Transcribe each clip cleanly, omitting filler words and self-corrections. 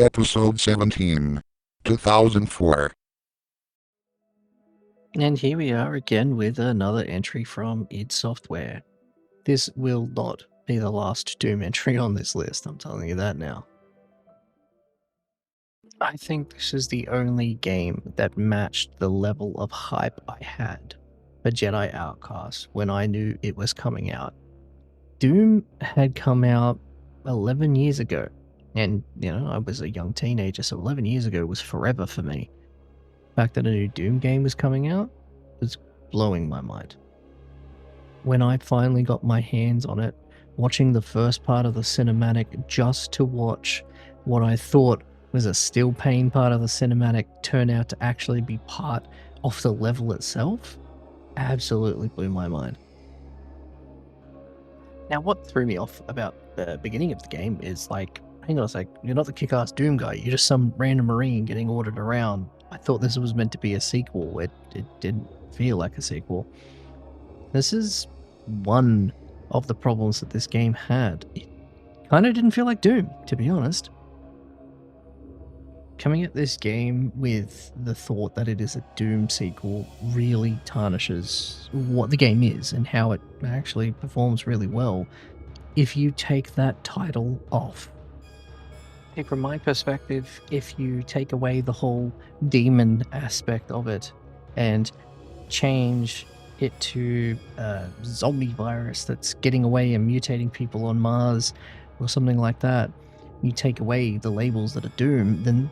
Episode 17, 2004. And here we are again with another entry from id Software. This will not be the last Doom entry on this list, I'm telling you that now. I think this is the only game that matched the level of hype I had for Jedi Outcast when I knew it was coming out. Doom had come out 11 years ago, and I was a young teenager, so 11 years ago was forever for me. The fact that a new Doom game was coming out was blowing my mind. When I finally got my hands on it, watching the first part of the cinematic just to watch what I thought was a still pane part of the cinematic turn out to actually be part of the level itself, absolutely blew my mind. Now, what threw me off about the beginning of the game is like, hang on a sec, you're not the kick-ass Doom guy, you're just some random Marine getting ordered around. I thought this was meant to be a sequel. It didn't feel like a sequel. This is one of the problems that this game had. It kind of didn't feel like Doom, to be honest. Coming at this game with the thought that it is a Doom sequel really tarnishes what the game is and how it actually performs really well if you take that title off. From my perspective, if you take away the whole demon aspect of it and change it to a zombie virus that's getting away and mutating people on Mars or something like that, you take away the labels that are Doom, then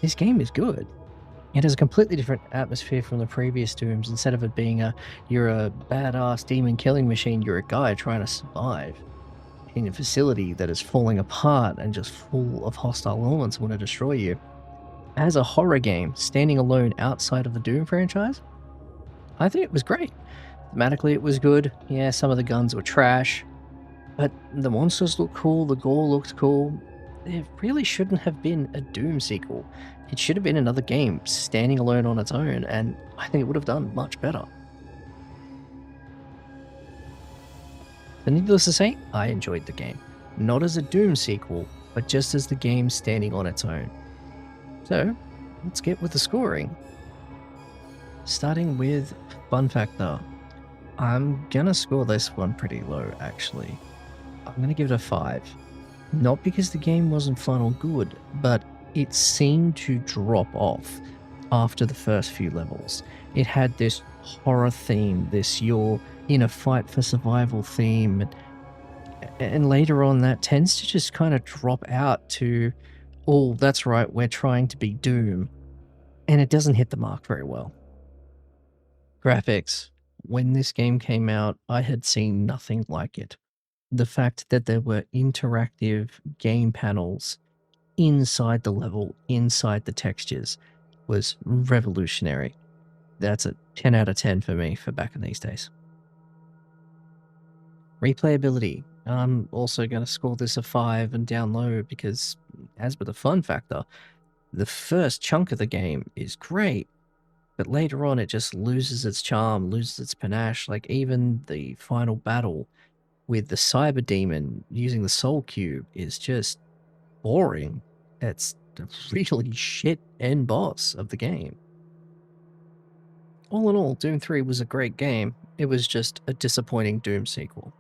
this game is good. It has a completely different atmosphere from the previous Dooms. Instead of it being you're a badass demon killing machine, you're a guy trying to survive in a facility that is falling apart and just full of hostile elements that want to destroy you. As a horror game, standing alone outside of the Doom franchise, I think it was great. Thematically, it was good. Yeah, some of the guns were trash, but the monsters looked cool, the gore looked cool. It really shouldn't have been a Doom sequel. It should have been another game standing alone on its own, and I think it would have done much better. But needless to say, I enjoyed the game. Not as a Doom sequel, but just as the game standing on its own. So, let's get with the scoring. Starting with fun factor. I'm gonna score this one pretty low, actually. I'm gonna give it a 5. Not because the game wasn't fun or good, but it seemed to drop off after the first few levels. It had this horror theme, this you're in a fight for survival theme, and later on that tends to just kind of drop out to, oh, that's right, we're trying to be Doom, and it doesn't hit the mark very well. Graphics. When this game came out, I had seen nothing like it. The fact that there were interactive game panels inside the level, inside the textures, was revolutionary. That's a 10 out of 10 for me for back in these days. Replayability. I'm also going to score this a 5 and down low because, as with the fun factor, the first chunk of the game is great, but later on it just loses its charm, loses its panache. Like even the final battle with the cyber demon using the soul cube is just boring. It's a really shit end boss of the game. All in all, Doom 3 was a great game. It was just a disappointing Doom sequel.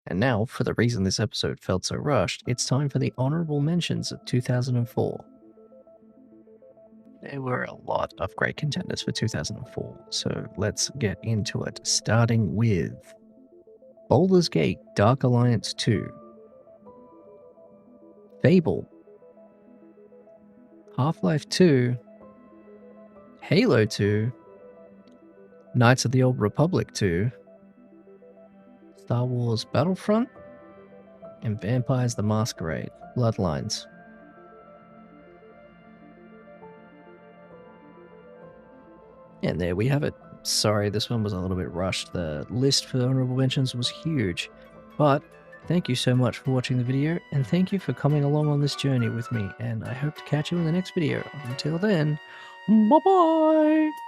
And now, for the reason this episode felt so rushed, it's time for the honorable mentions of 2004. There were a lot of great contenders for 2004, so let's get into it, starting with Baldur's Gate Dark Alliance 2, Fable, Half-Life 2, Halo 2, Knights of the Old Republic 2, Star Wars Battlefront, and Vampires the Masquerade Bloodlines. And there we have it. Sorry, this one was a little bit rushed. The list for honorable mentions was huge. But thank you so much for watching the video, and thank you for coming along on this journey with me, and I hope to catch you in the next video. Until then, bye-bye!